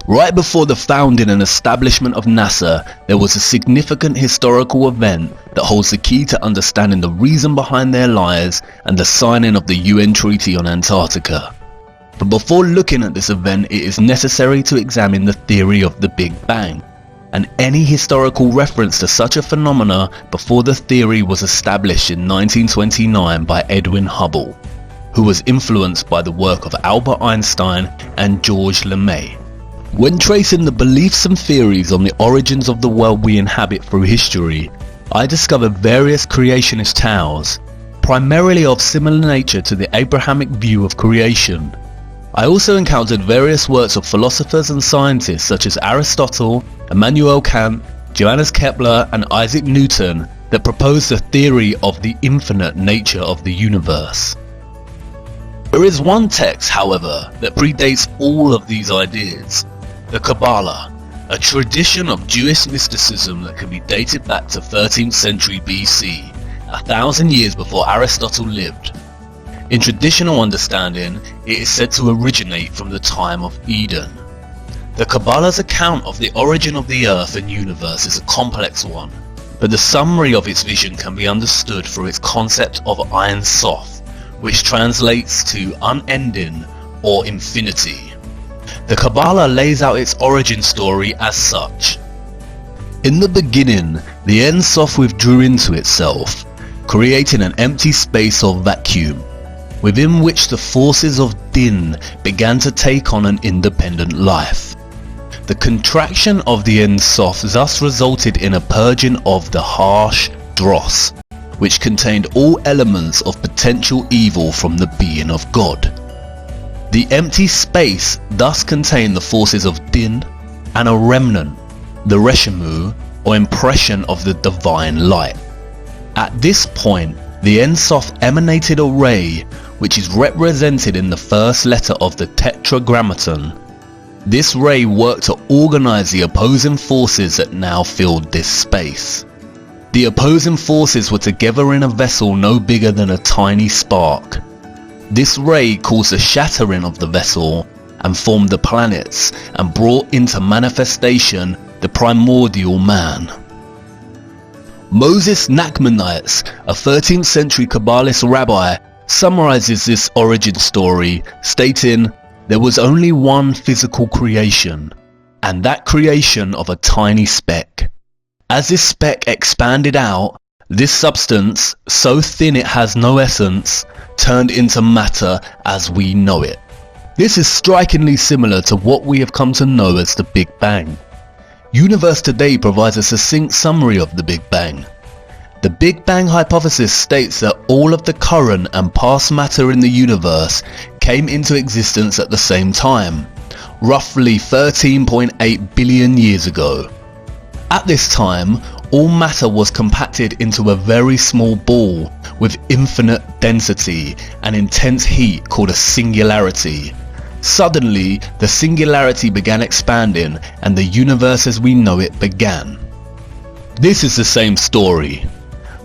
Right before the founding and establishment of NASA, there was a significant historical event that holds the key to understanding the reason behind their lies and the signing of the UN Treaty on Antarctica. But before looking at this event, it is necessary to examine the theory of the Big Bang, and any historical reference to such a phenomena before the theory was established in 1929 by Edwin Hubble, who was influenced by the work of Albert Einstein and Georges Lemay. When tracing the beliefs and theories on the origins of the world we inhabit through history, I discovered various creationist tales, primarily of similar nature to the Abrahamic view of creation. I also encountered various works of philosophers and scientists such as Aristotle, Immanuel Kant, Johannes Kepler and Isaac Newton that proposed the theory of the infinite nature of the universe. There is one text, however, that predates all of these ideas. The Kabbalah, a tradition of Jewish mysticism that can be dated back to 13th century BC, 1,000 years before Aristotle lived. In traditional understanding, it is said to originate from the time of Eden. The Kabbalah's account of the origin of the earth and universe is a complex one, but the summary of its vision can be understood through its concept of Ein Sof, which translates to unending or infinity. The Kabbalah lays out its origin story as such. In the beginning, the Ein Sof withdrew into itself, creating an empty space or vacuum, within which the forces of Din began to take on an independent life. The contraction of the Ein Sof thus resulted in a purging of the harsh dross, which contained all elements of potential evil from the being of God. The empty space thus contained the forces of Din and a remnant, the Reshimu, or impression of the divine light. At this point, the Ein Sof emanated a ray, which is represented in the first letter of the Tetragrammaton. This ray worked to organize the opposing forces that now filled this space. The opposing forces were together in a vessel no bigger than a tiny spark. This ray caused the shattering of the vessel and formed the planets and brought into manifestation the primordial man. Moses Nachmanides, a 13th century Kabbalist rabbi, summarizes this origin story, stating, "There was only one physical creation, and that creation of a tiny speck. As this speck expanded out, this substance, so thin it has no essence, turned into matter as we know it." This is strikingly similar to what we have come to know as the Big Bang. Universe Today provides a succinct summary of the Big Bang. The Big Bang hypothesis states that all of the current and past matter in the universe came into existence at the same time, roughly 13.8 billion years ago. At this time, all matter was compacted into a very small ball with infinite density and intense heat called a singularity. Suddenly, the singularity began expanding and the universe as we know it began. This is the same story.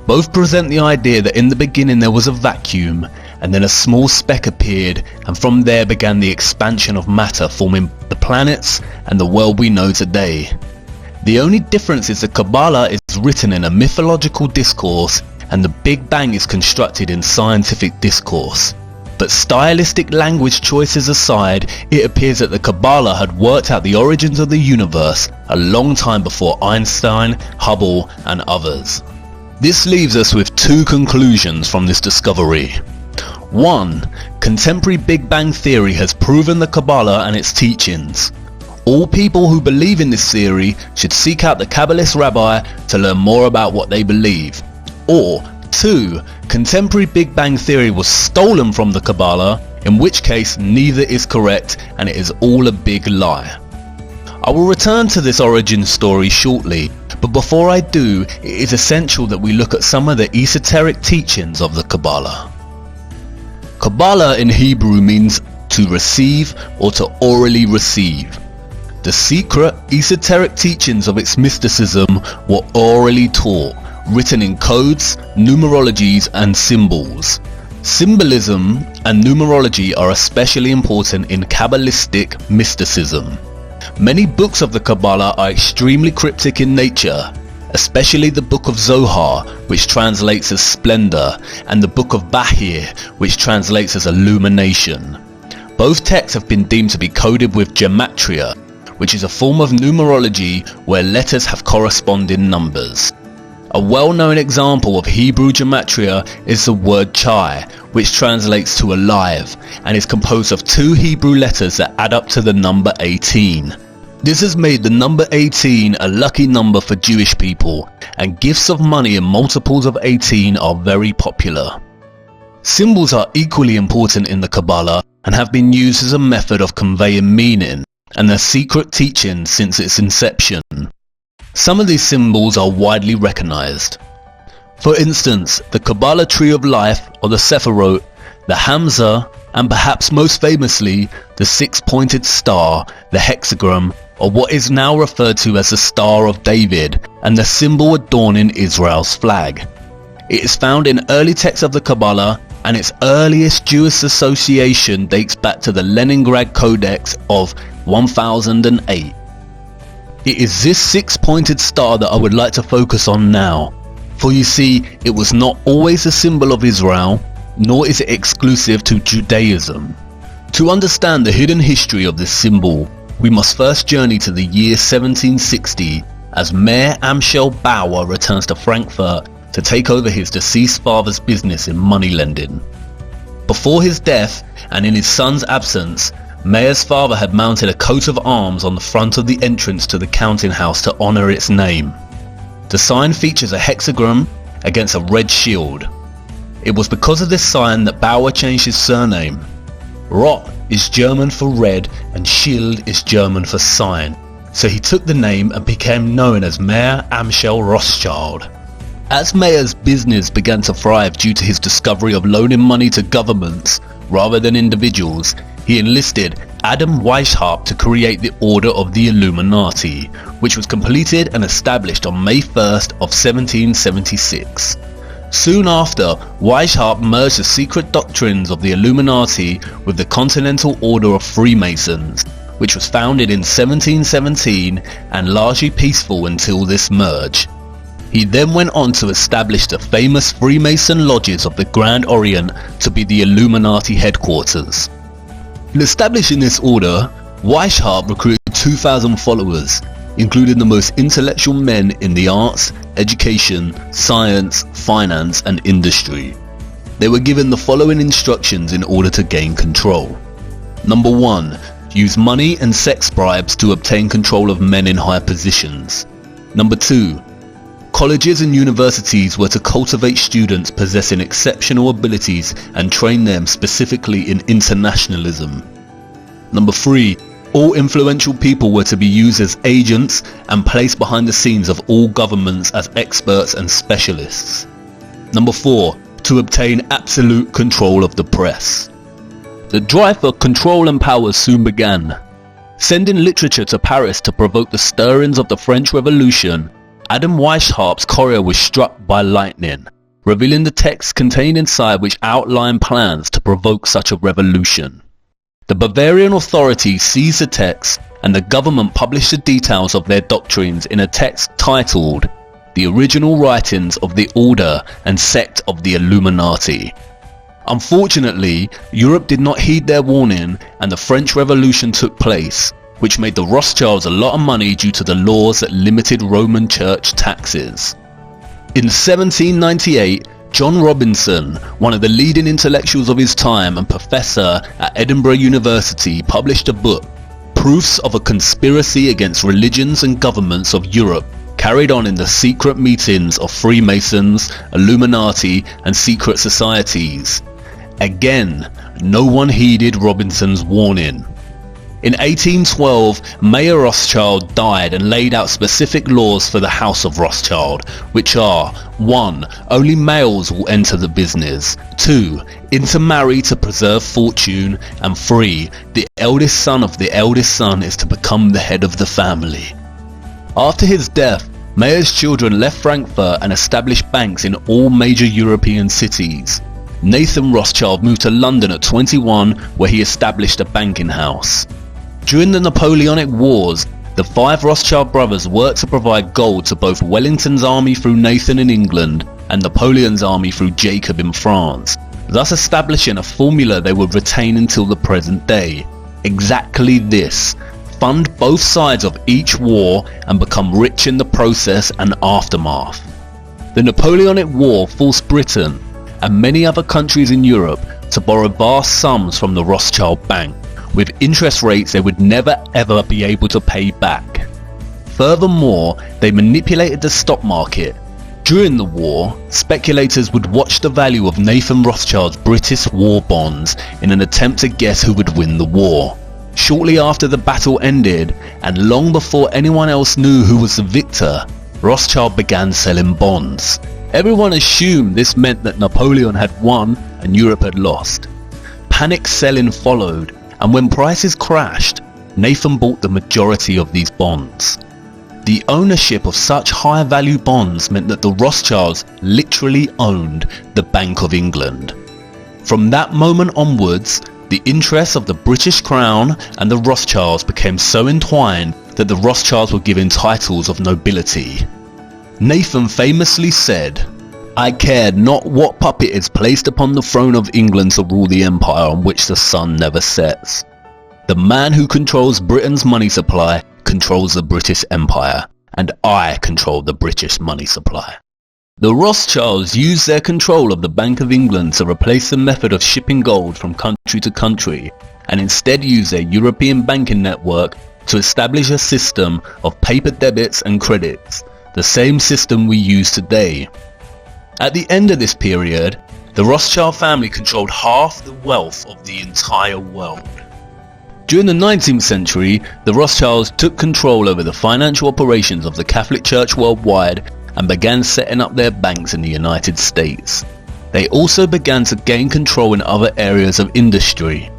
Both present the idea that in the beginning there was a vacuum and then a small speck appeared, and from there began the expansion of matter, forming the planets and the world we know today. The only difference is the Kabbalah is written in a mythological discourse and the Big Bang is constructed in scientific discourse. But stylistic language choices aside, it appears that the Kabbalah had worked out the origins of the universe a long time before Einstein, Hubble and others. This leaves us with two conclusions from this discovery. 1. Contemporary Big Bang theory has proven the Kabbalah and its teachings. All people who believe in this theory should seek out the Kabbalist rabbi to learn more about what they believe. Or 2. Contemporary Big Bang theory was stolen from the Kabbalah, in which case neither is correct and it is all a big lie. I will return to this origin story shortly, but before I do, it is essential that we look at some of the esoteric teachings of the Kabbalah. Kabbalah in Hebrew means to receive or to orally receive. The secret, esoteric teachings of its mysticism were orally taught, written in codes, numerologies and symbols. Symbolism and numerology are especially important in Kabbalistic mysticism. Many books of the Kabbalah are extremely cryptic in nature, especially the Book of Zohar, which translates as splendor, and the Book of Bahir, which translates as illumination. Both texts have been deemed to be coded with gematria, which is a form of numerology where letters have corresponding numbers. A well-known example of Hebrew gematria is the word chai, which translates to alive, and is composed of 2 Hebrew letters that add up to the number 18. This has made the number 18 a lucky number for Jewish people, and gifts of money in multiples of 18 are very popular. Symbols are equally important in the Kabbalah and have been used as a method of conveying meaning and their secret teaching since its inception. Some of these symbols are widely recognized. For instance, the Kabbalah Tree of Life, or the Sephirot, the Hamza, and perhaps most famously, the 6-pointed star, the hexagram, or what is now referred to as the Star of David, and the symbol adorning Israel's flag. It is found in early texts of the Kabbalah, and its earliest Jewish association dates back to the Leningrad Codex of 1008. It is this 6-pointed star that I would like to focus on now, for you see, it was not always a symbol of Israel, nor is it exclusive to Judaism. To understand the hidden history of this symbol, we must first journey to the year 1760 as Mayor Amschel Bauer returns to Frankfurt to take over his deceased father's business in moneylending. Before his death, and in his son's absence, Mayer's father had mounted a coat of arms on the front of the entrance to the counting house to honour its name. The sign features a hexagram against a red shield. It was because of this sign that Bauer changed his surname. Rot is German for red and Schild is German for sign, so he took the name and became known as Mayer Amschel Rothschild. As Mayer's business began to thrive due to his discovery of loaning money to governments rather than individuals, he enlisted Adam Weishaupt to create the Order of the Illuminati, which was completed and established on May 1st of 1776. Soon after, Weishaupt merged the secret doctrines of the Illuminati with the Continental Order of Freemasons, which was founded in 1717 and largely peaceful until this merge. He then went on to establish the famous Freemason lodges of the Grand Orient to be the Illuminati headquarters. In establishing this order, Weishaupt recruited 2,000 followers, including the most intellectual men in the arts, education, science, finance and industry. They were given the following instructions in order to gain control. Number 1. Use money and sex bribes to obtain control of men in high positions. Number 2. Colleges and universities were to cultivate students possessing exceptional abilities and train them specifically in internationalism. Number 3. All influential people were to be used as agents and placed behind the scenes of all governments as experts and specialists. Number 4. To obtain absolute control of the press. The drive for control and power soon began. Sending literature to Paris to provoke the stirrings of the French Revolution, Adam Weishaupt's courier was struck by lightning, revealing the text contained inside which outlined plans to provoke such a revolution. The Bavarian authorities seized the text and the government published the details of their doctrines in a text titled The Original Writings of the Order and Sect of the Illuminati. Unfortunately, Europe did not heed their warning and the French Revolution took place, which made the Rothschilds a lot of money due to the laws that limited Roman Church taxes. In 1798, John Robinson, one of the leading intellectuals of his time and professor at Edinburgh University, published a book, Proofs of a Conspiracy Against Religions and Governments of Europe, carried on in the secret meetings of Freemasons, Illuminati and secret societies. Again, no one heeded Robinson's warning. In 1812, Mayer Rothschild died and laid out specific laws for the House of Rothschild, which are 1. Only males will enter the business, 2. Intermarry to preserve fortune, and 3. The eldest son of the eldest son is to become the head of the family. After his death, Mayer's children left Frankfurt and established banks in all major European cities. Nathan Rothschild moved to London at 21, where he established a banking house. During the Napoleonic Wars, the 5 Rothschild brothers worked to provide gold to both Wellington's army through Nathan in England and Napoleon's army through Jacob in France, thus establishing a formula they would retain until the present day. Exactly this: fund both sides of each war and become rich in the process and aftermath. The Napoleonic War forced Britain and many other countries in Europe to borrow vast sums from the Rothschild Bank, with interest rates they would never ever be able to pay back. Furthermore, they manipulated the stock market. During the war, speculators would watch the value of Nathan Rothschild's British war bonds in an attempt to guess who would win the war. Shortly after the battle ended, and long before anyone else knew who was the victor, Rothschild began selling bonds. Everyone assumed this meant that Napoleon had won and Europe had lost. Panic selling followed, and when prices crashed, Nathan bought the majority of these bonds. The ownership of such high value bonds meant that the Rothschilds literally owned the Bank of England. From that moment onwards, the interests of the British Crown and the Rothschilds became so entwined that the Rothschilds were given titles of nobility. Nathan famously said, "I cared not what puppet is placed upon the throne of England to rule the empire on which the sun never sets. The man who controls Britain's money supply controls the British Empire, and I control the British money supply." The Rothschilds used their control of the Bank of England to replace the method of shipping gold from country to country, and instead used their European banking network to establish a system of paper debits and credits, the same system we use today. At the end of this period, the Rothschild family controlled half the wealth of the entire world. During the 19th century, the Rothschilds took control over the financial operations of the Catholic Church worldwide and began setting up their banks in the United States. They also began to gain control in other areas of industry.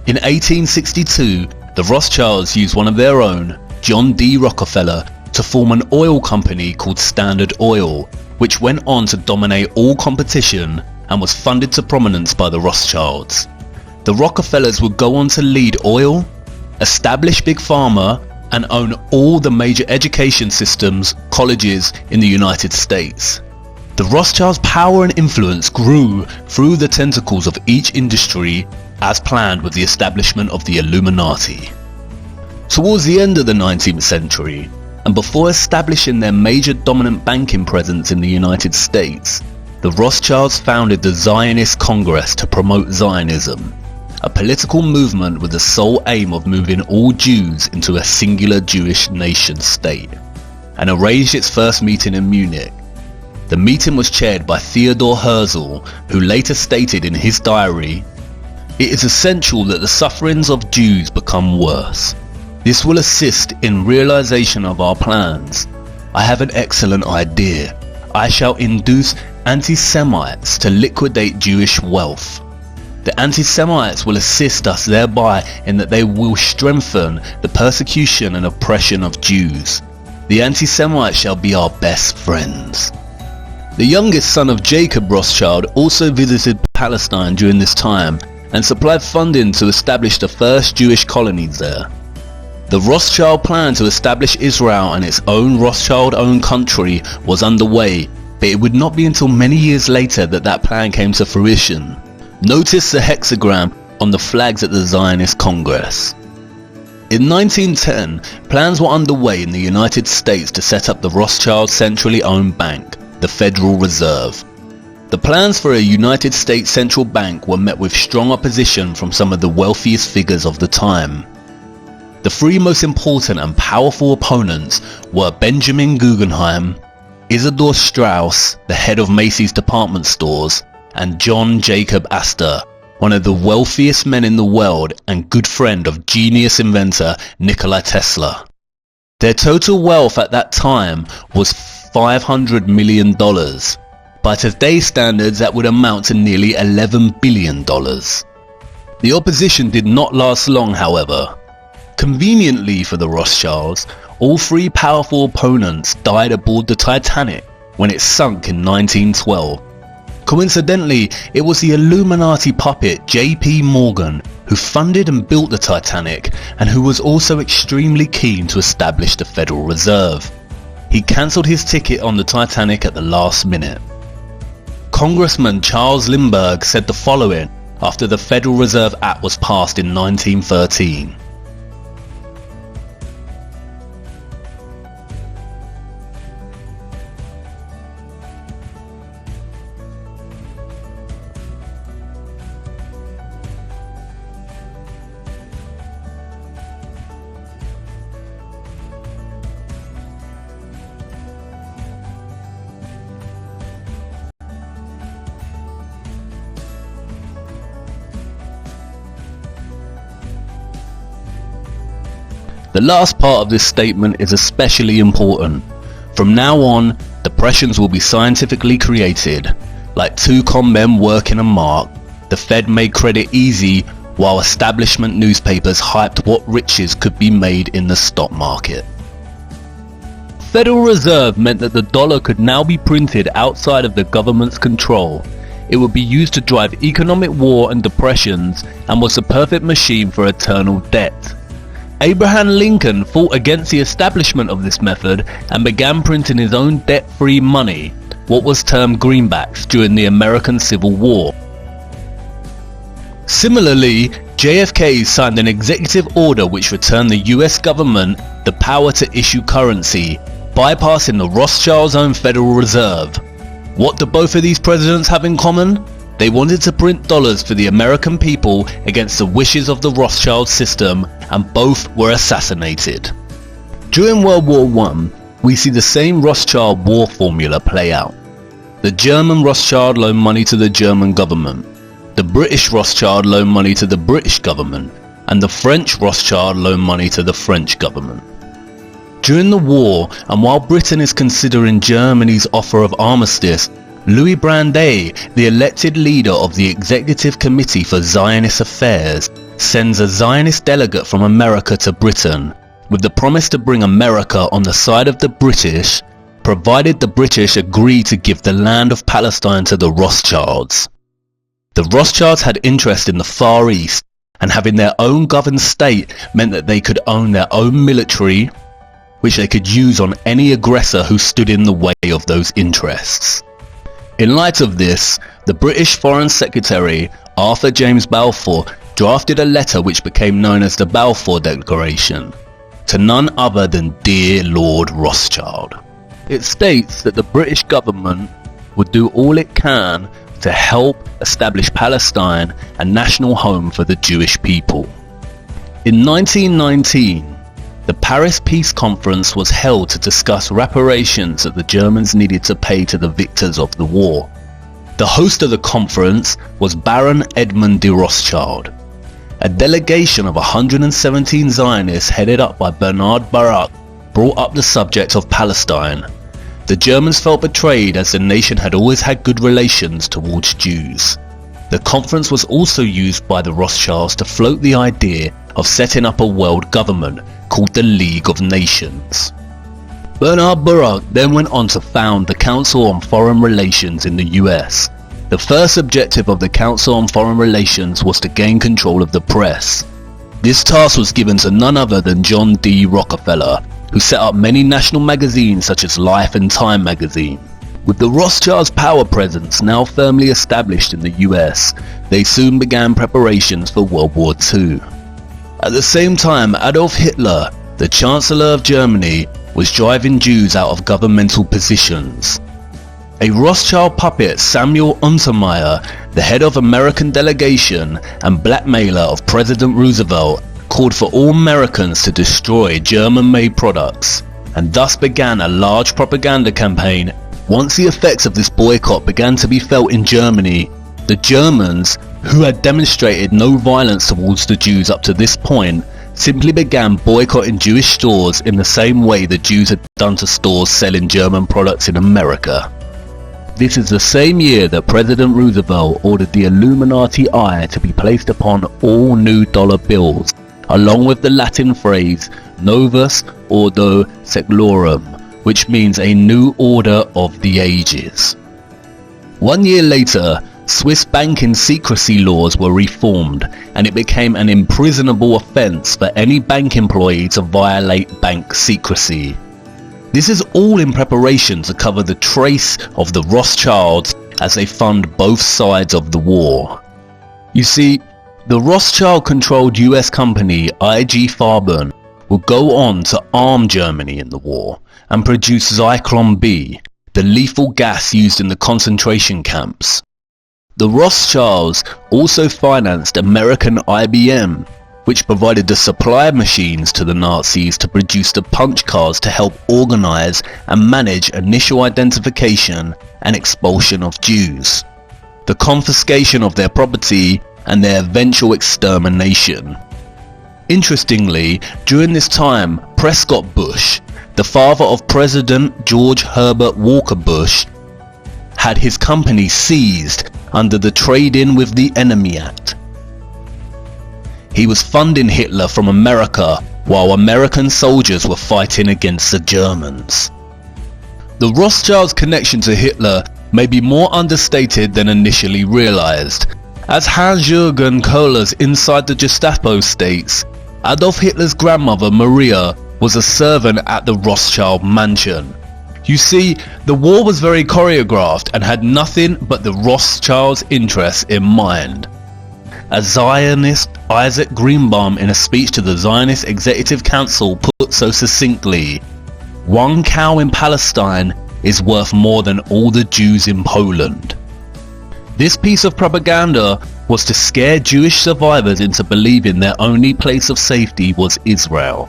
In 1862, the Rothschilds used one of their own, John D. Rockefeller, to form an oil company called Standard Oil, which went on to dominate all competition and was funded to prominence by the Rothschilds. The Rockefellers would go on to lead oil, establish Big Pharma, and own all the major education systems, colleges in the United States. The Rothschilds' power and influence grew through the tentacles of each industry as planned with the establishment of the Illuminati. Towards the end of the 19th century, and before establishing their major dominant banking presence in the United States, the Rothschilds founded the Zionist Congress to promote Zionism, a political movement with the sole aim of moving all Jews into a singular Jewish nation state, and arranged its first meeting in Munich. The meeting was chaired by Theodor Herzl, who later stated in his diary, "It is essential that the sufferings of Jews become worse. This will assist in realization of our plans. I have an excellent idea. I shall induce anti-Semites to liquidate Jewish wealth. The anti-Semites will assist us thereby in that they will strengthen the persecution and oppression of Jews. The anti-Semites shall be our best friends." The youngest son of Jacob Rothschild also visited Palestine during this time and supplied funding to establish the first Jewish colonies there. The Rothschild plan to establish Israel and its own Rothschild-owned country was underway, but it would not be until many years later that that plan came to fruition. Notice the hexagram on the flags at the Zionist Congress. In 1910, plans were underway in the United States to set up the Rothschild centrally owned bank, the Federal Reserve. The plans for a United States central bank were met with strong opposition from some of the wealthiest figures of the time. The three most important and powerful opponents were Benjamin Guggenheim, Isidor Straus, the head of Macy's department stores, and John Jacob Astor, one of the wealthiest men in the world and good friend of genius inventor Nikola Tesla. Their total wealth at that time was $500 million. By today's standards, that would amount to nearly $11 billion. The opposition did not last long, however. Conveniently for the Rothschilds, all three powerful opponents died aboard the Titanic when it sunk in 1912. Coincidentally, it was the Illuminati puppet J.P. Morgan who funded and built the Titanic and who was also extremely keen to establish the Federal Reserve. He cancelled his ticket on the Titanic at the last minute. Congressman Charles Lindbergh said the following after the Federal Reserve Act was passed in 1913. The last part of this statement is especially important. From now on, depressions will be scientifically created. Like two con men working a mark, the Fed made credit easy while establishment newspapers hyped what riches could be made in the stock market. Federal Reserve meant that the dollar could now be printed outside of the government's control. It would be used to drive economic war and depressions and was the perfect machine for eternal debt. Abraham Lincoln fought against the establishment of this method and began printing his own debt-free money, what was termed greenbacks, during the American Civil War. Similarly, JFK signed an executive order which returned the US government the power to issue currency, bypassing the Rothschilds' own Federal Reserve. What do both of these presidents have in common? They wanted to print dollars for the American people against the wishes of the Rothschild system, and both were assassinated. During World War I, we see the same Rothschild war formula play out. The German Rothschild loaned money to the German government, the British Rothschild loaned money to the British government, and the French Rothschild loaned money to the French government. During the war, and while Britain is considering Germany's offer of armistice, Louis Brandeis, the elected leader of the Executive Committee for Zionist Affairs, sends a Zionist delegate from America to Britain, with the promise to bring America on the side of the British, provided the British agree to give the land of Palestine to the Rothschilds. The Rothschilds had interest in the Far East, and having their own governed state meant that they could own their own military, which they could use on any aggressor who stood in the way of those interests. In light of this, the British Foreign Secretary, Arthur James Balfour, drafted a letter which became known as the Balfour Declaration, to none other than dear Lord Rothschild. It states that the British government would do all it can to help establish Palestine a national home for the Jewish people. In 1919, the Paris Peace Conference was held to discuss reparations that the Germans needed to pay to the victors of the war. The host of the conference was Baron Edmund de Rothschild. A delegation of 117 Zionists headed up by Bernard Baruch brought up the subject of Palestine. The Germans felt betrayed as the nation had always had good relations towards Jews. The conference was also used by the Rothschilds to float the idea of setting up a world government called the League of Nations. Bernard Baruch then went on to found the Council on Foreign Relations in the US. The first objective of the Council on Foreign Relations was to gain control of the press. This task was given to none other than John D. Rockefeller, who set up many national magazines such as Life and Time magazine. With the Rothschilds' power presence now firmly established in the US, they soon began preparations for World War II. At the same time, Adolf Hitler, the Chancellor of Germany, was driving Jews out of governmental positions. A Rothschild puppet, Samuel Untermyer, the head of American delegation and blackmailer of President Roosevelt, called for all Americans to destroy German-made products, and thus began a large propaganda campaign. Once the effects of this boycott began to be felt in Germany, the Germans, who had demonstrated no violence towards the Jews up to this point, simply began boycotting Jewish stores in the same way the Jews had done to stores selling German products in America. This is the same year that President Roosevelt ordered the Illuminati eye to be placed upon all new dollar bills, along with the Latin phrase Novus Ordo Seclorum, which means a new order of the ages. 1 year later, Swiss banking secrecy laws were reformed, and it became an imprisonable offence for any bank employee to violate bank secrecy. This is all in preparation to cover the trace of the Rothschilds as they fund both sides of the war. You see, the Rothschild-controlled US company IG Farben would go on to arm Germany in the war and produce Zyklon B, the lethal gas used in the concentration camps. The Rothschilds also financed American IBM, which provided the supply machines to the Nazis to produce the punch cards to help organize and manage initial identification and expulsion of Jews, the confiscation of their property, and their eventual extermination. Interestingly, during this time, Prescott Bush, the father of President George Herbert Walker Bush, had his company seized under the Trade-in with the Enemy Act. He was funding Hitler from America while American soldiers were fighting against the Germans. The Rothschilds' connection to Hitler may be more understated than initially realized. As Hans-Jürgen Kohler's Inside the Gestapo states, Adolf Hitler's grandmother Maria was a servant at the Rothschild mansion. You see, the war was very choreographed and had nothing but the Rothschilds' interests in mind. As Zionist Isaac Greenbaum in a speech to the Zionist Executive Council put so succinctly, "One cow in Palestine is worth more than all the Jews in Poland." This piece of propaganda was to scare Jewish survivors into believing their only place of safety was Israel.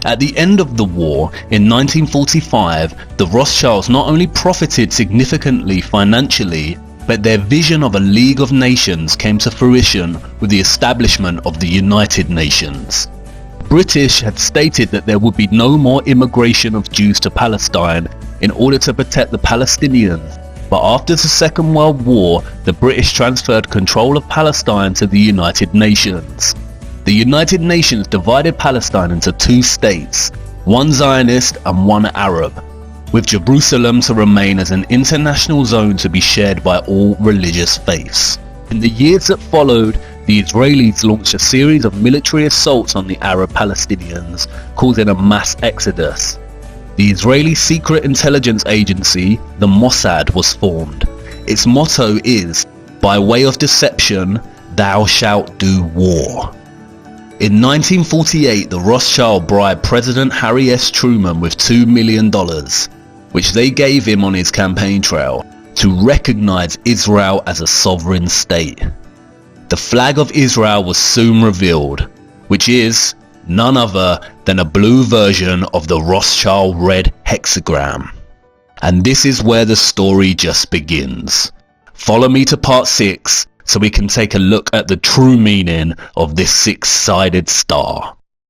At the end of the war, in 1945, the Rothschilds not only profited significantly financially, but their vision of a League of Nations came to fruition with the establishment of the United Nations. British had stated that there would be no more immigration of Jews to Palestine in order to protect the Palestinians, but after the Second World War, the British transferred control of Palestine to the United Nations. The United Nations divided Palestine into two states, one Zionist and one Arab, with Jerusalem to remain as an international zone to be shared by all religious faiths. In the years that followed, the Israelis launched a series of military assaults on the Arab Palestinians, causing a mass exodus. The Israeli secret intelligence agency, the Mossad, was formed. Its motto is, "By way of deception, thou shalt do war." In 1948, the Rothschild bribed President Harry S. Truman with $2 million, which they gave him on his campaign trail, to recognize Israel as a sovereign state. The flag of Israel was soon revealed, which is none other than a blue version of the Rothschild red hexagram. And this is where the story just begins. Follow me to part 6 so we can take a look at the true meaning of this 6-sided star.